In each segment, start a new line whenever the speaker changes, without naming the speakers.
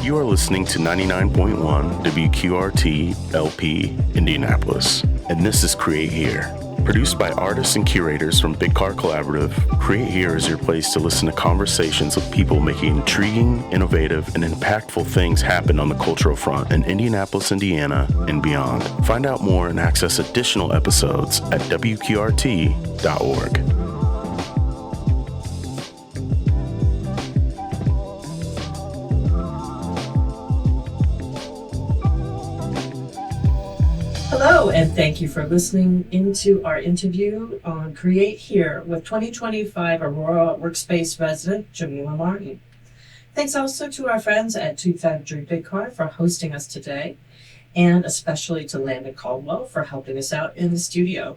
You are listening to 99.1 WQRT LP Indianapolis, and this is Create Here. Produced by artists and curators from Big Car Collaborative, Create Here is your place to listen to conversations with people making intriguing, innovative, and impactful things happen on the cultural front in Indianapolis, Indiana, and beyond. Find out more and access additional episodes at WQRT.org.
Hello, and thank you for listening into our interview on Create Here with 2025 Aurora Workspace resident Jamila Martin. Thanks also to our friends at Tube Factory Big Car for hosting us today, and especially to Landon Caldwell for helping us out in the studio.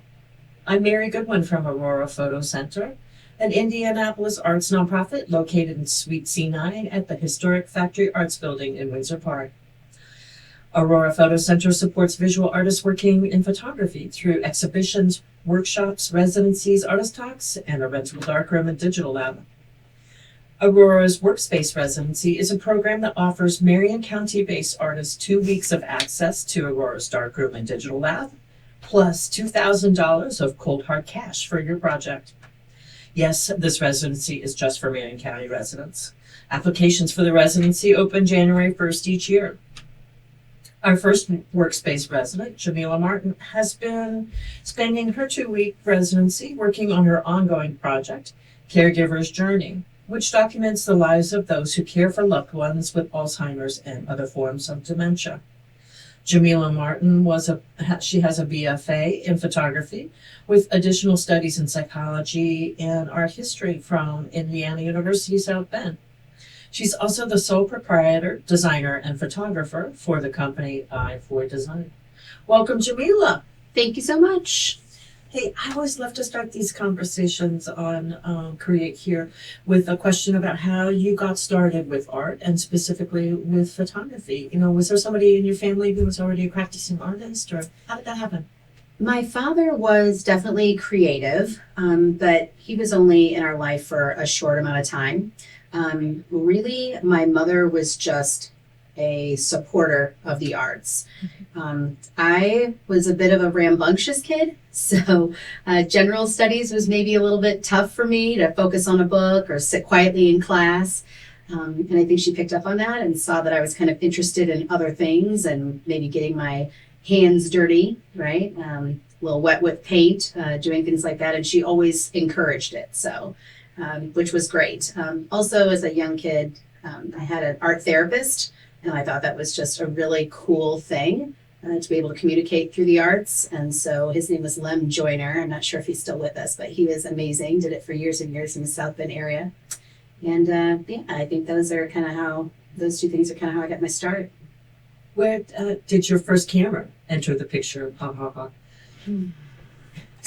I'm Mary Goodwin from Aurora PhotoCenter, an Indianapolis arts nonprofit located in Suite C9 at the historic Factory Arts Building in Windsor Park. Aurora PhotoCenter supports visual artists working in photography through exhibitions, workshops, residencies, artist talks, and a rental darkroom and digital lab. Aurora's Workspace Residency is a program that offers Marion County-based artists 2 weeks of access to Aurora's darkroom and digital lab, plus $2,000 of cold hard cash for your project. Yes, this residency is just for Marion County residents. Applications for the residency open January 1st each year. Our first workspace resident, Jamila Martin, has been spending her 2-week residency working on her ongoing project, Caregiver's Journey, which documents the lives of those who care for loved ones with Alzheimer's and other forms of dementia. Jamila Martin has a BFA in photography with additional studies in psychology and art history from Indiana University South Bend. She's also the sole proprietor, designer, and photographer for the company I4 Design. Welcome, Jamila.
Thank you so much.
Hey, I always love to start these conversations on Create Here with a question about how you got started with art and specifically with photography. You know, was there somebody in your family who was already a practicing artist, or how did that happen?
My father was definitely creative, but he was only in our life for a short amount of time. Really, my mother was just a supporter of the arts. I was a bit of a rambunctious kid, so general studies was maybe a little bit tough for me to focus on a book or sit quietly in class. And I think she picked up on that and saw that I was kind of interested in other things and maybe getting my hands dirty, right? A little wet with paint, doing things like that. And she always encouraged it. So. Which was great. Also, as a young kid, I had an art therapist, and I thought that was just a really cool thing to be able to communicate through the arts. And so his name was Lem Joyner. I'm not sure if he's still with us, but he was amazing. Did it for years and years in the South Bend area. And I think those two things are kind of how I got my start.
Where did your first camera enter the picture?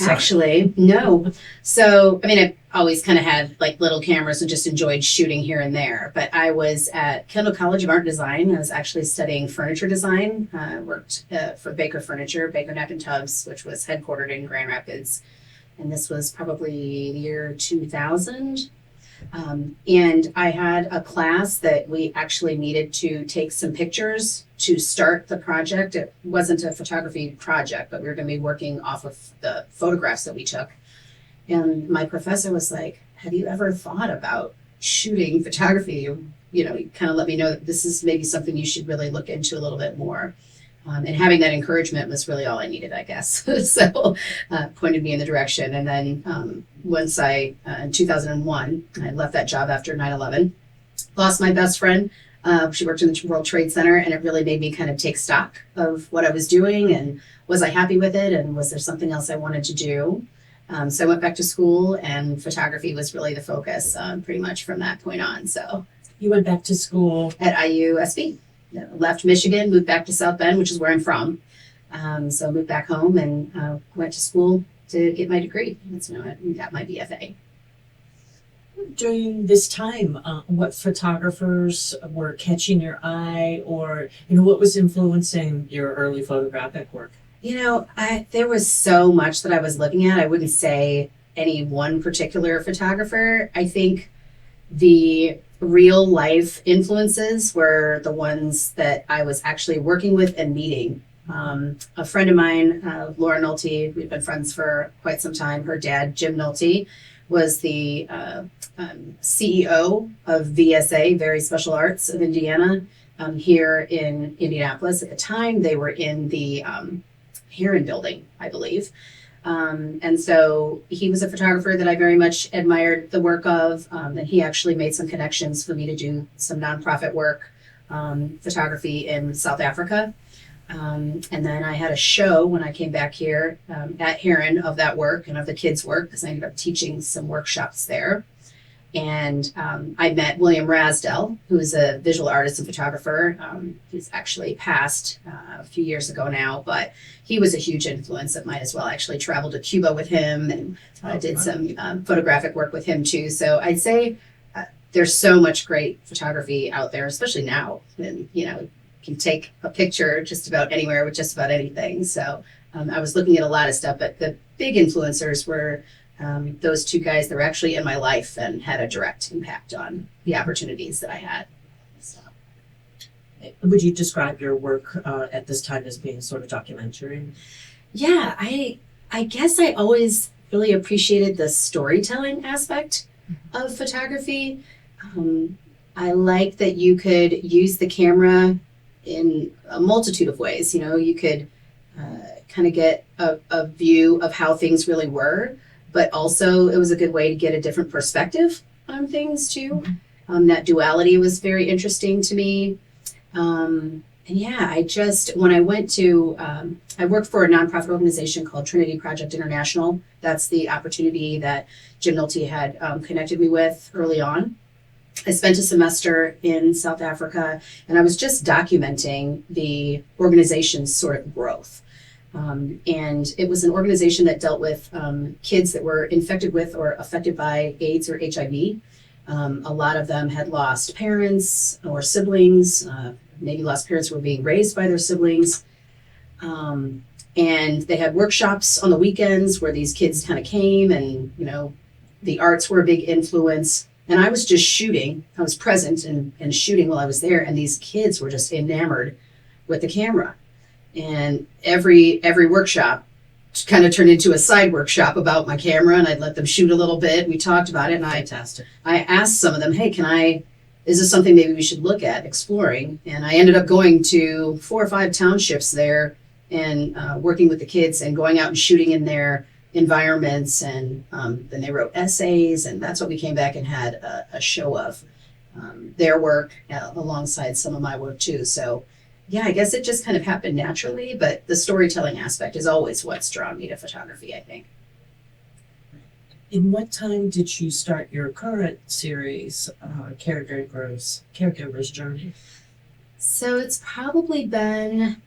Actually, no. So, I mean, I always kind of had like little cameras and just enjoyed shooting here and there. But I was at Kendall College of Art and Design. I was actually studying furniture design. I worked for Baker Furniture, Baker Neck and Tubbs, which was headquartered in Grand Rapids. And this was probably the year 2000. And I had a class that we actually needed to take some pictures to start the project. It wasn't a photography project, but we were going to be working off of the photographs that we took. And my professor was like, have you ever thought about shooting photography? You know, he kind of let me know that this is maybe something you should really look into a little bit more. And having that encouragement was really all I needed, I guess. So pointed me in the direction. And then once in 2001, I left that job after 9/11, lost my best friend. She worked in the World Trade Center, and it really made me kind of take stock of what I was doing and was I happy with it, and was there something else I wanted to do? So I went back to school, and photography was really the focus pretty much from that point on. So
you went back to school
at IUSB. Left Michigan, moved back to South Bend, which is where I'm from. So I moved back home and went to school to get my degree. That's when I got my BFA.
During this time, what photographers were catching your eye, or what was influencing your early photographic work?
There was so much that I was looking at. I wouldn't say any one particular photographer. I think the real life influences were the ones that I was actually working with and meeting. A friend of mine, Laura Nolte, we've been friends for quite some time. Her dad, Jim Nolte, was the CEO of VSA, Very Special Arts of Indiana, here in Indianapolis. At the time, they were in the Heron building, I believe. And so he was a photographer that I very much admired the work of. And he actually made some connections for me to do some nonprofit work, photography in South Africa. And then I had a show when I came back here at Heron of that work and of the kids' work, because I ended up teaching some workshops there. And I met William Rasdell, who is a visual artist and photographer. He's actually passed a few years ago now, but he was a huge influence of mine as well. I actually traveled to Cuba with him and did some photographic work with him too. So I'd say there's so much great photography out there, especially now. And, you know, you can take a picture just about anywhere with just about anything. So I was looking at a lot of stuff, but the big influencers were those two guys that were actually in my life and had a direct impact on the opportunities that I had. So.
Would you describe your work at this time as being sort of documentary?
Yeah, I guess I always really appreciated the storytelling aspect of photography. I like that you could use the camera in a multitude of ways. You know, you could kind of get a view of how things really were, but also it was a good way to get a different perspective on things too. That duality was very interesting to me. And yeah, when I went to, I worked for a nonprofit organization called Trinity Project International. That's the opportunity that Jim Nolte had connected me with early on. I spent a semester in South Africa, and I was just documenting the organization's sort of growth. And it was an organization that dealt with kids that were infected with or affected by AIDS or HIV. A lot of them had lost parents or siblings, maybe lost parents who were being raised by their siblings. And they had workshops on the weekends where these kids kind of came, and, you know, the arts were a big influence. And I was just shooting. I was present and shooting while I was there. And these kids were just enamored with the camera. And every workshop kind of turned into a side workshop about my camera, and I'd let them shoot a little bit. We talked about it, and
Fantastic.
I asked some of them, hey, is this something maybe we should look at exploring? And I ended up going to 4 or 5 townships there and working with the kids and going out and shooting in their environments. And then they wrote essays, and that's what we came back and had a show of their work alongside some of my work too. So yeah, I guess it just kind of happened naturally, but the storytelling aspect is always what's drawn me to photography, I think.
In what time did you start your current series, Caregiver's Journey?
So it's probably been,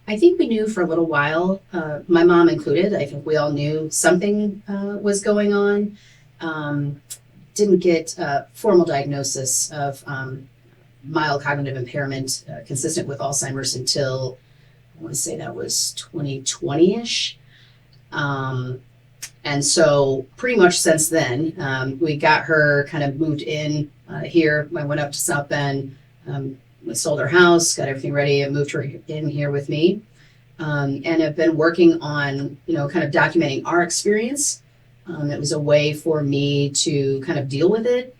I think we knew for a little while, my mom included. I think we all knew something was going on. Didn't get a formal diagnosis of mild cognitive impairment consistent with Alzheimer's until, I want to say that was 2020-ish. And so pretty much since then, we got her kind of moved in here. I went up to South Bend, we sold our house, got everything ready, and moved her in here with me. And have been working on, you know, kind of documenting our experience. It was a way for me to kind of deal with it,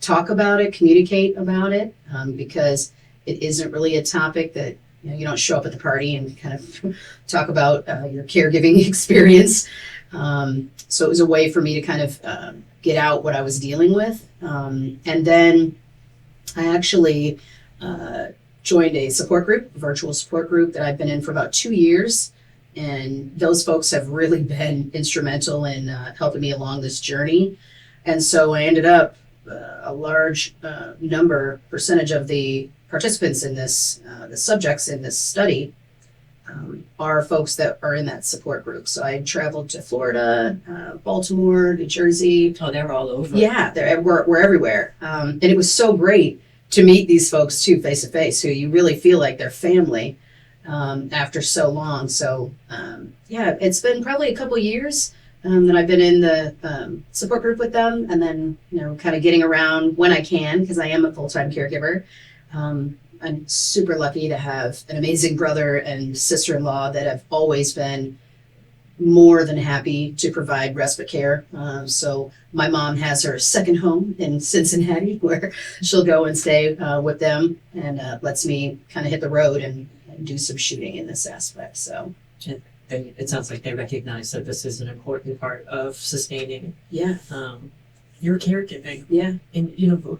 talk about it, communicate about it, because it isn't really a topic that, you know, you don't show up at the party and kind of talk about your caregiving experience. So it was a way for me to kind of get out what I was dealing with. And then I actually joined a support group, a virtual support group that I've been in for about 2 years. And those folks have really been instrumental in helping me along this journey. And so I ended up a large percentage of the participants in this, the subjects in this study, are folks that are in that support group. So I traveled to Florida, Baltimore, New Jersey.
Oh, they're all over.
Yeah, we're everywhere. And it was so great to meet these folks too, face to face, who you really feel like they're family after so long. So yeah, it's been probably a couple years that I've been in the support group with them, and then, kind of getting around when I can, because I am a full-time caregiver. I'm super lucky to have an amazing brother and sister-in-law that have always been more than happy to provide respite care. So my mom has her second home in Cincinnati where she'll go and stay with them, and lets me kind of hit the road and do some shooting in this aspect. So
It sounds like they recognize that this is an important part of sustaining
yeah,
your caregiving.
yeah,
And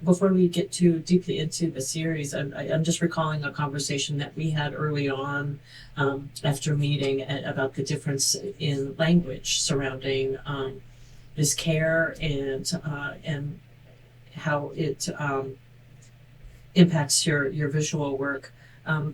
before we get too deeply into the series, I'm just recalling a conversation that we had early on after meeting about the difference in language surrounding this care and how it impacts your visual work.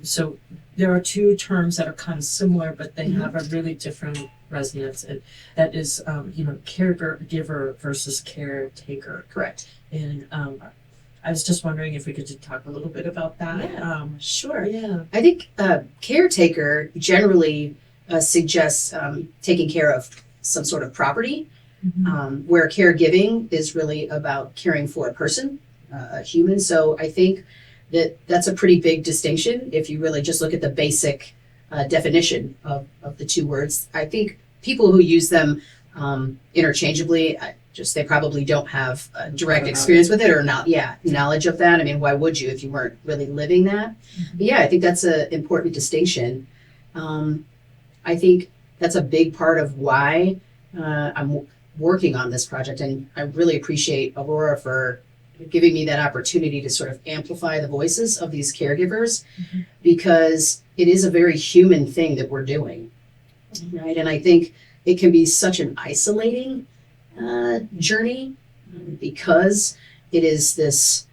So there are two terms that are kind of similar, but they have a really different resonance, and that is, caregiver versus caretaker.
correct.
And I was just wondering if we could just talk a little bit about that.
Yeah, sure.
Yeah.
I think caretaker generally suggests taking care of some sort of property, where caregiving is really about caring for a person, a human. So I think that's a pretty big distinction if you really just look at the basic definition of the two words. I think people who use them interchangeably, they probably don't have direct experience with it or knowledge of that. I mean, why would you if you weren't really living that? But yeah, I think that's an important distinction. I think that's a big part of why I'm working on this project, and I really appreciate Aurora for giving me that opportunity to sort of amplify the voices of these caregivers, because it is a very human thing that we're doing, right? And I think it can be such an isolating journey, because it is this,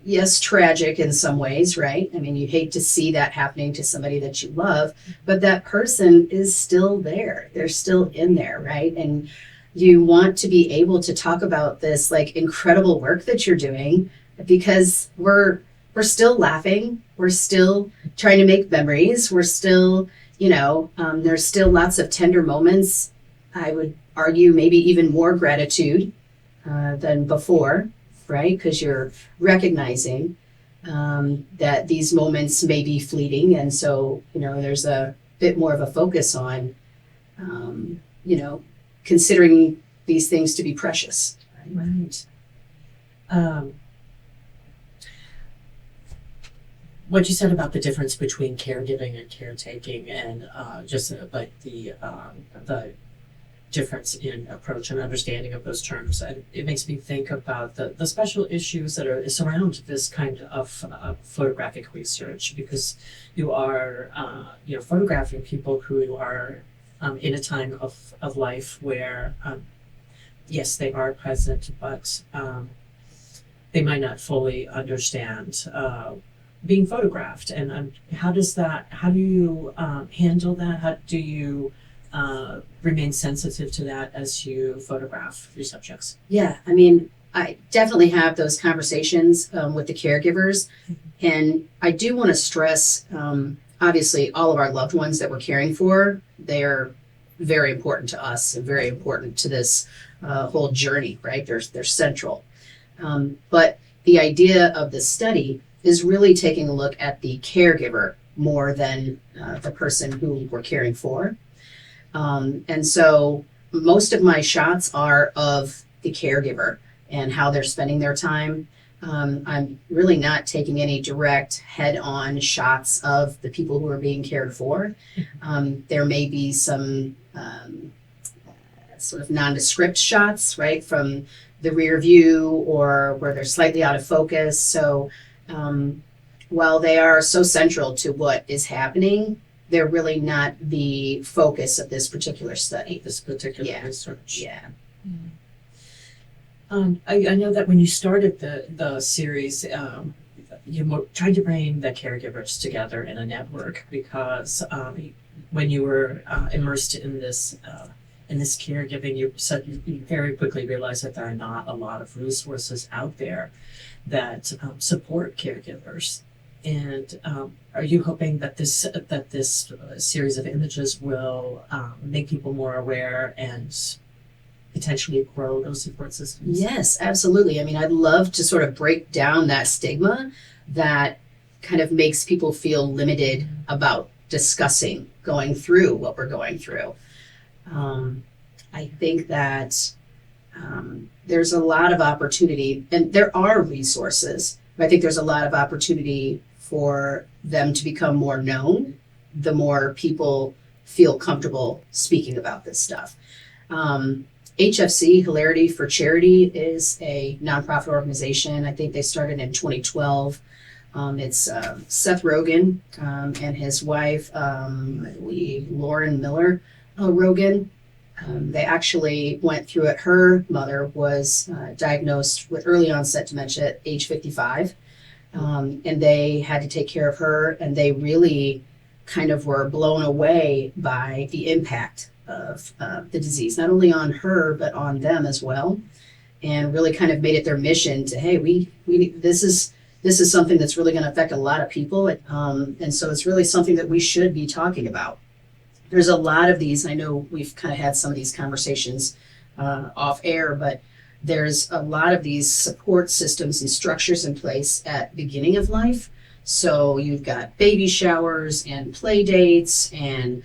yes, tragic in some ways, right? I mean, you hate to see that happening to somebody that you love, but that person is still there. They're still in there, right? And you want to be able to talk about this incredible work that you're doing, because we're still laughing, we're still trying to make memories, we're still, there's still lots of tender moments. I would argue maybe even more gratitude than before, right? Because you're recognizing that these moments may be fleeting, and so there's a bit more of a focus on considering these things to be precious.
Right. What you said about the difference between caregiving and caretaking, and just the difference in approach and understanding of those terms, and it makes me think about the special issues that surround this kind of photographic research, because you are photographing people who are in a time of life where, yes, they are present, but they might not fully understand being photographed. And how do you handle that? How do you remain sensitive to that as you photograph your subjects?
Yeah, I mean, I definitely have those conversations with the caregivers, and I do want to stress, obviously, all of our loved ones that we're caring for, they're very important to us and very important to this whole journey, right? They're central. But the idea of the study is really taking a look at the caregiver more than the person who we're caring for. And so most of my shots are of the caregiver and how they're spending their time. I'm really not taking any direct head-on shots of the people who are being cared for. There may be some sort of nondescript shots, right, from the rear view or where they're slightly out of focus. So while they are so central to what is happening, they're really not the focus of this particular study.
This particular research.
Yeah.
I know that when you started the series, you tried to bring the caregivers together in a network, because when you were immersed in this caregiving, you very quickly realized that there are not a lot of resources out there that support caregivers And are you hoping that this series of images will make people more aware and potentially grow those support systems?
Yes, absolutely. I mean, I'd love to sort of break down that stigma that kind of makes people feel limited about discussing going through what we're going through. I think that there's a lot of opportunity, and there are resources, but I think there's a lot of opportunity for them to become more known the more people feel comfortable speaking about this stuff. HFC, Hilarity for Charity, is a nonprofit organization. I think they started in 2012. It's Seth Rogen and his wife, I believe Lauren Miller Rogen. They actually went through it. Her mother was diagnosed with early onset dementia at age 55. And they had to take care of her, and they really kind of were blown away by the impact of the disease, not only on her, but on them as well. And really kind of made it their mission to, hey, we this is something that's really going to affect a lot of people. And so it's really something that we should be talking about. There's a lot of these, I know we've kind of had some of these conversations off air, but there's a lot of these support systems and structures in place at beginning of life. So you've got baby showers and play dates and,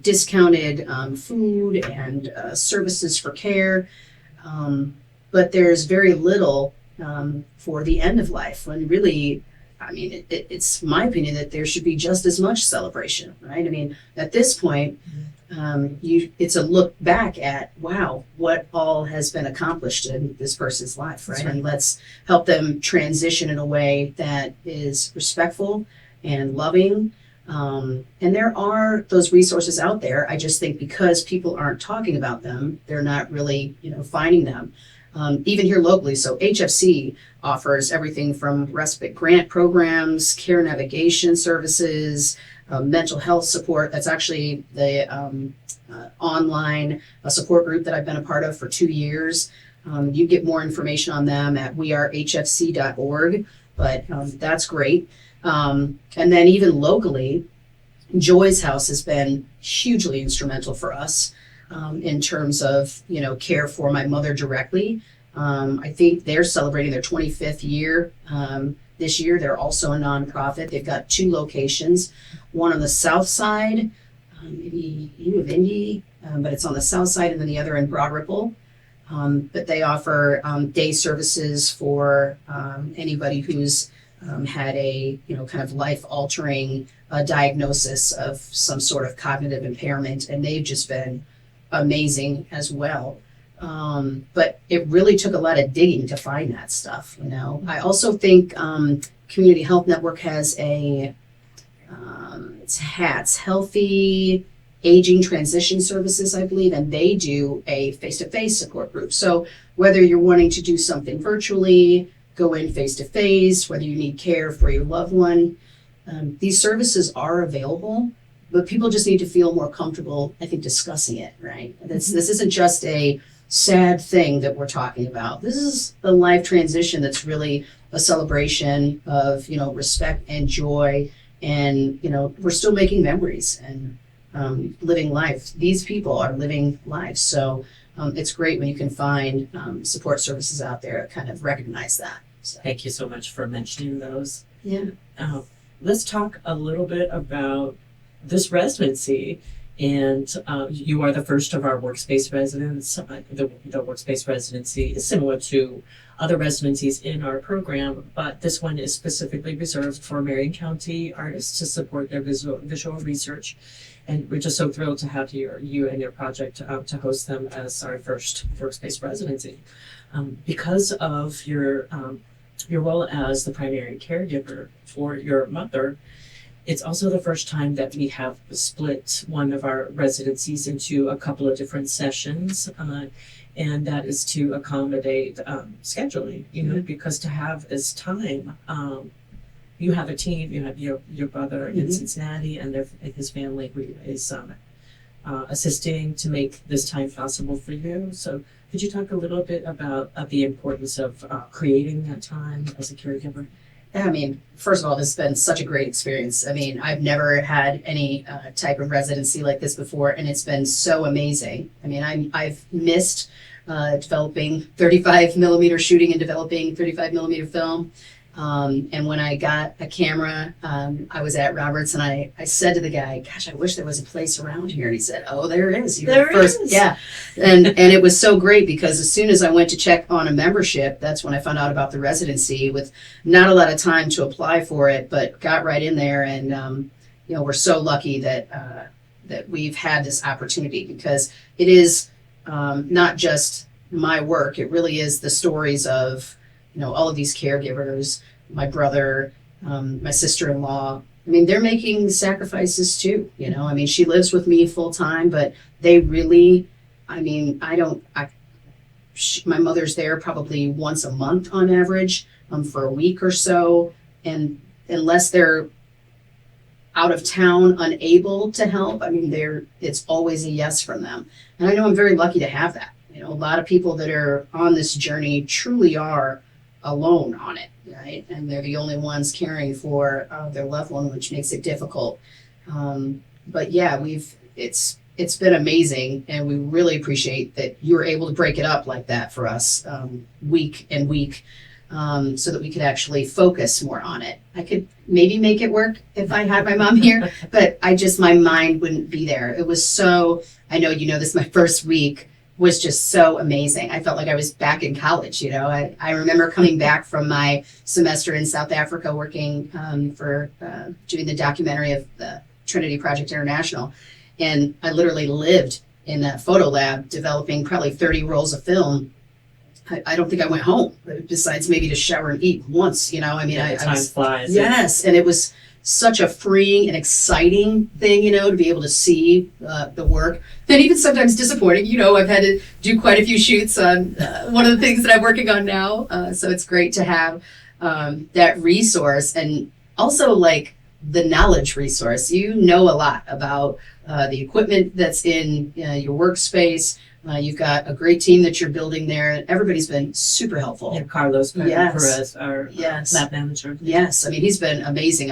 discounted food and services for care. But there's very little for the end of life, when really, I mean, it's my opinion that there should be just as much celebration, right? I mean, at this point, it's a look back at, wow, what all has been accomplished in this person's life, right? And let's help them transition in a way that is respectful and loving. And there are those resources out there. I just think because people aren't talking about them, they're not really, finding them. Even here locally, so HFC offers everything from respite grant programs, care navigation services, mental health support. That's actually the online support group that I've been a part of for 2 years. You get more information on them at wearehfc.org, but that's great. And then even locally, Joy's House has been hugely instrumental for us in terms of, care for my mother directly. I think they're celebrating their 25th year this year. They're also a nonprofit. They've got 2 locations, one on the south side, maybe U of Indy, but it's on the south side, and then the other in Broad Ripple. But they offer day services for anybody who's had a, kind of life-altering diagnosis of some sort of cognitive impairment, and they've just been amazing as well. But it really took a lot of digging to find that stuff, I also think Community Health Network has it's HATS, Healthy Aging Transition Services, I believe, and they do a face-to-face support group. So whether you're wanting to do something virtually, go in face-to-face, whether you need care for your loved one, these services are available, but people just need to feel more comfortable, I think, discussing it, right? This isn't just a sad thing that we're talking about. This is a life transition that's really a celebration of, respect and joy, and, we're still making memories and living life. These people are living lives. So it's great when you can find support services out there that kind of recognize that. So.
Thank you so much for mentioning those.
Yeah.
Let's talk a little bit about this residency. And you are the first of our workspace residents. The workspace residency is similar to other residencies in our program, but this one is specifically reserved for Marion County artists to support their visual research. And we're just so thrilled to have you and your project to host them as our first workspace residency. Because of your role as the primary caregiver for your mother, it's also the first time that we have split one of our residencies into a couple of different sessions, and that is to accommodate scheduling, because to have this time, you have a team, you have your brother in Cincinnati and his family who is assisting to make this time possible for you. So could you talk a little bit about the importance of creating that time as a caregiver?
I mean, first of all, this has been such a great experience. I mean, I've never had any type of residency like this before, and it's been so amazing. I mean, I've missed developing 35 millimeter shooting and developing 35 millimeter film. And when I got a camera, I was at Roberts, and I said to the guy, "Gosh, I wish there was a place around here." And he said, "Oh, there is. You're
There
the first."
is.
Yeah, and it was so great because as soon as I went to check on a membership, that's when I found out about the residency with not a lot of time to apply for it, but got right in there. And you know, we're so lucky that that we've had this opportunity because it is not just my work; it really is the stories of, you know, all of these caregivers, my brother, my sister-in-law. I mean, they're making sacrifices too, you know. I mean, she lives with me full time, but they really, I mean, my mother's there probably once a month on average, for a week or so. And unless they're out of town, unable to help, I mean, it's always a yes from them. And I know I'm very lucky to have that. You know, a lot of people that are on this journey truly are alone on it, right? And they're the only ones caring for their loved one, which makes it difficult. But yeah, it's been amazing, and we really appreciate that you were able to break it up like that for us, week and week, so that we could actually focus more on it. I could maybe make it work if I had my mom here, but my mind wouldn't be there. It was so, I know you know this, my first week was just so amazing. I felt like I was back in college, you know. I remember coming back from my semester in South Africa working for doing the documentary of the Trinity Project International. And I literally lived in that photo lab developing probably 30 rolls of film. I don't think I went home, besides maybe to shower and eat once, you know. I mean,
Time flies.
Yes, and it was such a freeing and exciting thing, you know, to be able to see the work. And even sometimes disappointing, you know. I've had to do quite a few shoots on one of the things that I'm working on now. So it's great to have that resource, and also like the knowledge resource. You know a lot about the equipment that's in your workspace. You've got a great team that you're building there. Everybody's been super helpful.
Yeah, Carlos Perez, our
Yes.
lab manager.
Yes, I mean, he's been amazing.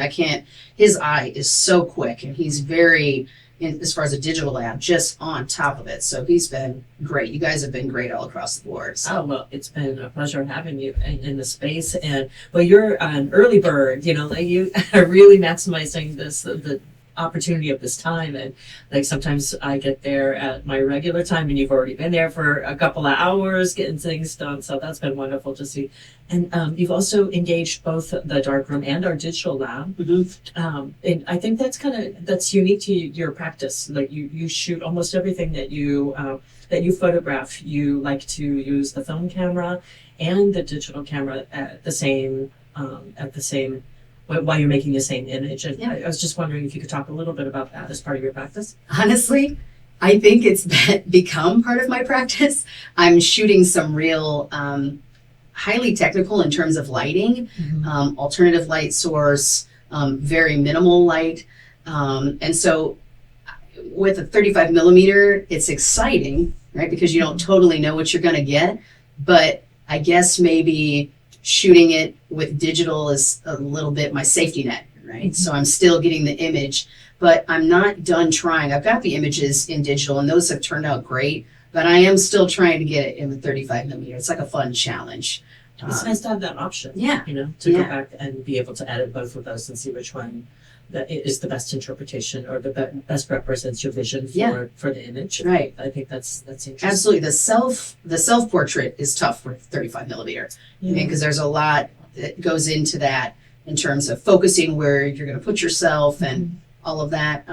His eye is so quick, and he's very, as far as a digital lab, just on top of it. So he's been great. You guys have been great all across the board. So.
Oh, well, it's been a pleasure having you in the space. And, well, you're an early bird, you know, like you are really maximizing the opportunity of this time. And like sometimes I get there at my regular time and you've already been there for a couple of hours getting things done. So that's been wonderful to see. And you've also engaged both the darkroom and our digital lab.
Mm-hmm.
And I think that's unique to your practice. Like you shoot almost everything that you photograph. You like to use the film camera and the digital camera at the same while you're making the same image. And
Yeah.
I was just wondering if you could talk a little bit about that as part of your practice.
Honestly, I think it's become part of my practice. I'm shooting some real highly technical in terms of lighting, alternative light source, very minimal light. And so with a 35 millimeter, it's exciting, right? Because you don't totally know what you're going to get. But I guess maybe shooting it with digital is a little bit my safety net, right? So I'm still getting the image, but I'm not done trying. I've got the images in digital and those have turned out great, but I am still trying to get it in the 35 millimeter. It's like a fun challenge.
It's nice to have that option,
Yeah.
you know, to go back and be able to edit both of those and see which one that is the best interpretation or the best represents your vision for the image.
Right.
I think that's interesting.
Absolutely. The self portrait is tough with 35 millimeter.
Yeah.
I mean, because there's a lot that goes into that in terms of focusing where you're going to put yourself and all of that.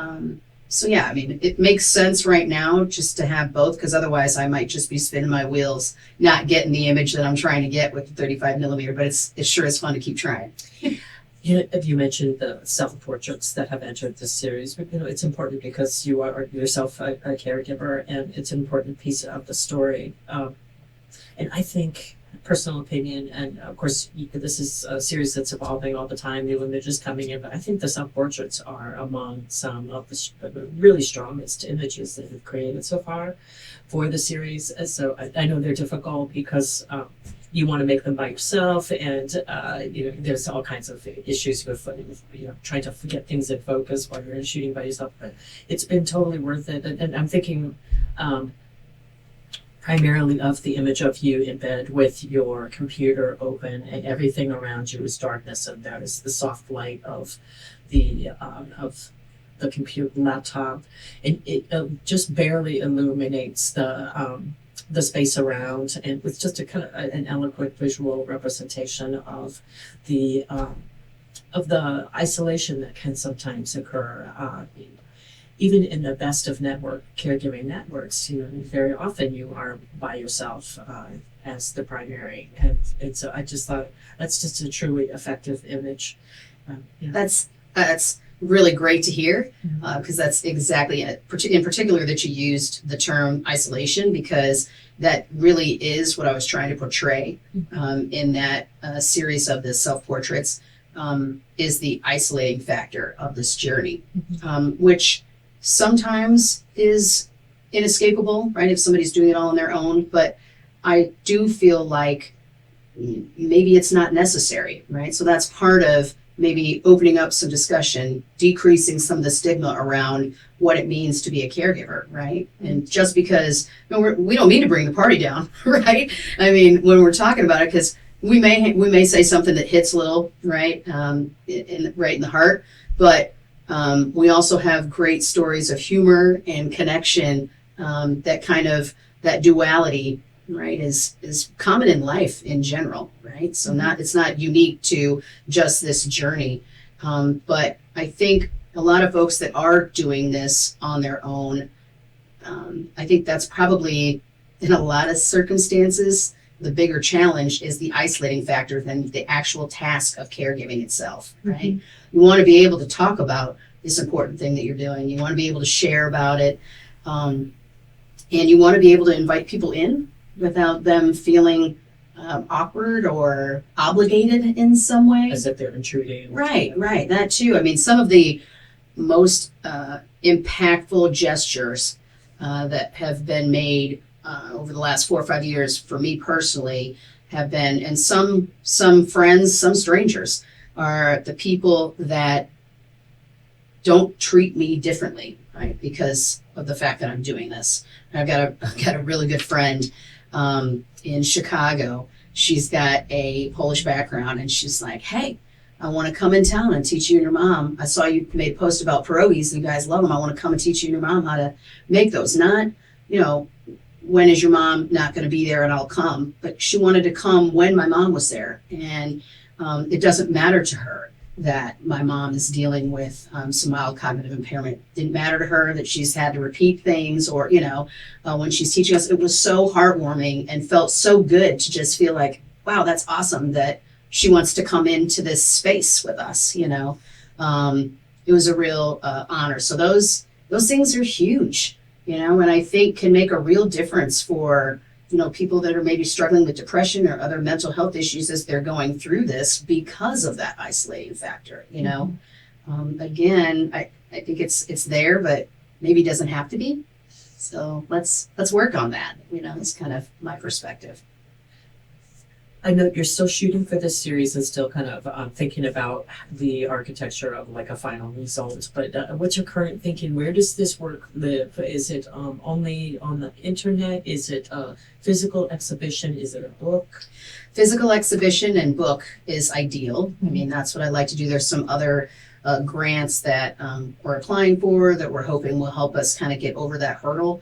So yeah, I mean, it makes sense right now just to have both, because otherwise I might just be spinning my wheels, not getting the image that I'm trying to get with the 35 millimeter. But it sure is fun to keep trying.
You mentioned the self-portraits that have entered this series. But, you know, it's important because you are yourself a caregiver, and it's an important piece of the story. And I think, personal opinion, and of course, this is a series that's evolving all the time, new images coming in, but I think the self-portraits are among some of the really strongest images that we've created so far for the series. So I know they're difficult because you want to make them by yourself, and there's all kinds of issues with trying to get things in focus while you're shooting by yourself. But it's been totally worth it, and I'm thinking primarily of the image of you in bed with your computer open and everything around you is darkness, and that is the soft light of the computer laptop, and it just barely illuminates the space around, and with just a kind of an eloquent visual representation of the isolation that can sometimes occur. Even in the best of network caregiving networks, very often you are by yourself as the primary, and so I just thought that's just a truly effective image.
That's really great to hear, because that's exactly it. In particular, that you used the term isolation, because that really is what I was trying to portray in that series of the self-portraits, is the isolating factor of this journey, which sometimes is inescapable, right? If somebody's doing it all on their own, but I do feel like maybe it's not necessary, right? So that's part of maybe opening up some discussion, decreasing some of the stigma around what it means to be a caregiver, right? And just because we don't mean to bring the party down, right? I mean, when we're talking about it, because we may say something that hits a little, right, right in the heart, but we also have great stories of humor and connection, that duality, right, is common in life in general, right? So it's not unique to just this journey. But I think a lot of folks that are doing this on their own, I think that's probably, in a lot of circumstances, the bigger challenge is the isolating factor than the actual task of caregiving itself, right? You want to be able to talk about this important thing that you're doing. You want to be able to share about it. And you want to be able to invite people in without them feeling awkward or obligated in some way.
As if they're intruding.
Right, that too. I mean, some of the most impactful gestures that have been made over the last 4 or 5 years for me personally have been, and some friends, some strangers, are the people that don't treat me differently, right? Because of the fact that I'm doing this. I've got a really good friend in Chicago. She's got a Polish background, and she's like, "Hey, I want to come in town and teach you and your mom. I saw you made a post about pierogies, and you guys love them. I want to come and teach you and your mom how to make those. Not, when is your mom not going to be there and I'll come?" But she wanted to come when my mom was there, and it doesn't matter to her that my mom is dealing with some mild cognitive impairment. Didn't matter to her that she's had to repeat things, or when she's teaching us. It was so heartwarming and felt so good to just feel like, wow, that's awesome that she wants to come into this space with us. It was a real honor. So those things are huge, and I think can make a real difference for people that are maybe struggling with depression or other mental health issues as they're going through this because of that isolating factor. Again, I think it's there, but maybe doesn't have to be. So let's work on that. It's kind of my perspective.
I know you're still shooting for this series and still kind of thinking about the architecture of like a final result, but what's your current thinking? Where does this work live? Is it only on the internet? Is it a physical exhibition? Is it a book?
Physical exhibition and book is ideal. I mean, that's what I like to do. There's some other grants that we're applying for that we're hoping will help us kind of get over that hurdle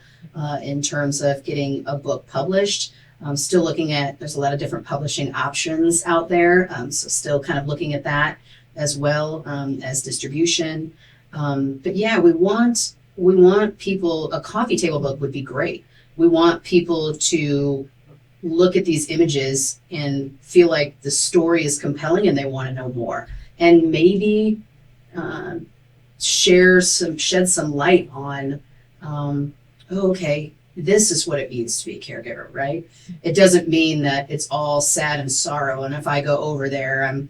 in terms of getting a book published. I'm still looking at, there's a lot of different publishing options out there. So still kind of looking at that as well as distribution. But yeah, we want people, a coffee table book would be great. We want people to look at these images and feel like the story is compelling and they want to know more. And maybe shed some light on, okay, this is what it means to be a caregiver, right? It doesn't mean that it's all sad and sorrow. And if I go over there, I'm,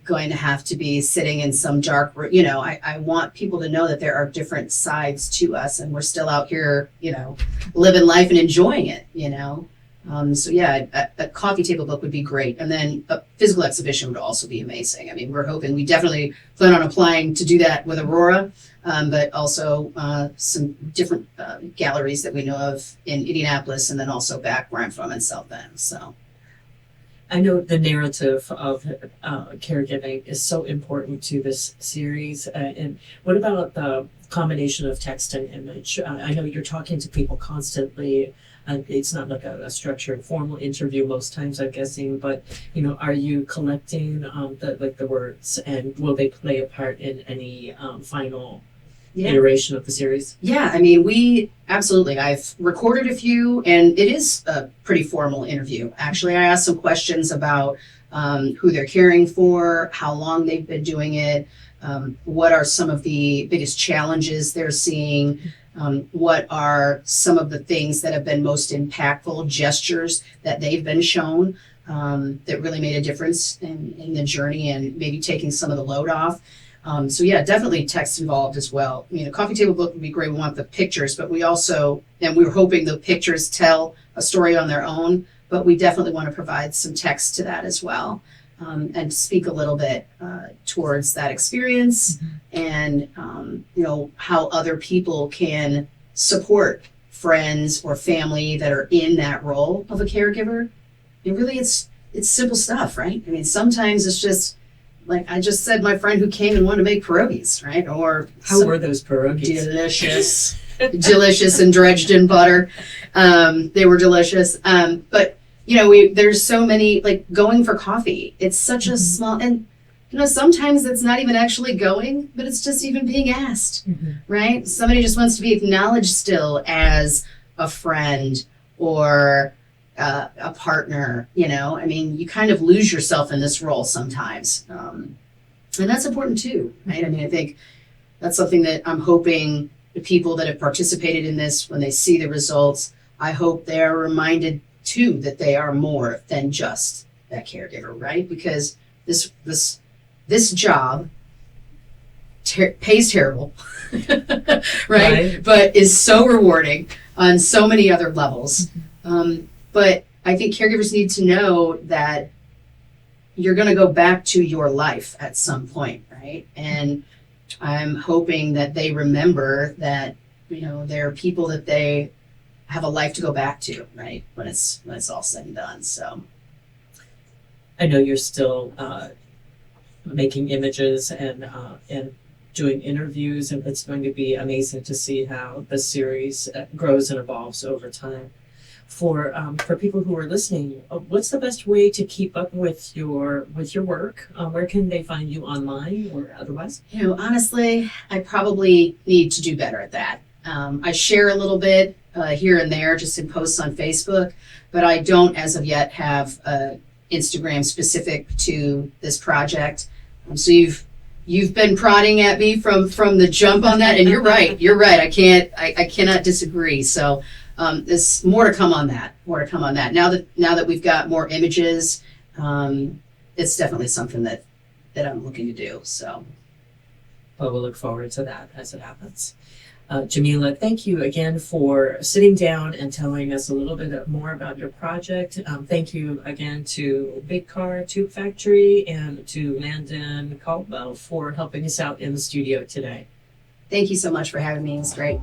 going to have to be sitting in some dark room. I want people to know that there are different sides to us and we're still out here, living life and enjoying it, So yeah, a coffee table book would be great. And then a physical exhibition would also be amazing. I mean, we're hoping, we definitely plan on applying to do that with Aurora, but also some different galleries that we know of in Indianapolis, and then also back where I'm from in South Bend. So
I know the narrative of caregiving is so important to this series. And what about the combination of text and image? I know you're talking to people constantly. It's not like a structured formal interview most times, I'm guessing, but are you collecting the words, and will they play a part in any final iteration of the series?
Yeah, I mean, I've recorded a few, and it is a pretty formal interview. Actually, I asked some questions about who they're caring for, how long they've been doing it, what are some of the biggest challenges they're seeing, what are some of the things that have been most impactful gestures that they've been shown that really made a difference in the journey and maybe taking some of the load off. So yeah, definitely text involved as well. I mean, a coffee table book would be great. We want the pictures, but we were hoping the pictures tell a story on their own, but we definitely want to provide some text to that as well, and speak a little bit towards that experience, and how other people can support friends or family that are in that role of a caregiver. And really, it's simple stuff, right? I mean, sometimes it's just, like I just said, my friend who came and wanted to make pierogies, right? Or
how were those pierogies?
Delicious, delicious and dredged in butter. They were delicious. But there's so many, like going for coffee. It's such a small, and sometimes it's not even actually going, but it's just even being asked, right? Somebody just wants to be acknowledged still as a friend or a partner. I mean, you kind of lose yourself in this role sometimes, and that's important too, right? I mean, I think that's something that I'm hoping the people that have participated in this, when they see the results, I hope they're reminded too that they are more than just that caregiver, right? Because this job pays terrible, right? But is so rewarding on so many other levels. But I think caregivers need to know that you're going to go back to your life at some point, right? And I'm hoping that they remember that, there are people that they have a life to go back to, right? When it's all said and done. So
I know you're still making images and doing interviews, and it's going to be amazing to see how the series grows and evolves over time. For people who are listening, what's the best way to keep up with your work? Where can they find you online or otherwise?
Honestly, I probably need to do better at that. I share a little bit here and there, just in posts on Facebook, but I don't, as of yet, have Instagram specific to this project. So you've been prodding at me from the jump on that, and you're right. I cannot disagree. So there's more to come on that. Now that we've got more images, it's definitely something that I'm looking to do. So,
well, we'll look forward to that as it happens. Jamila, thank you again for sitting down and telling us a little bit more about your project. Thank you again to Big Car Tube Factory and to Landon Caldwell for helping us out in the studio today.
Thank you so much for having me. It was great.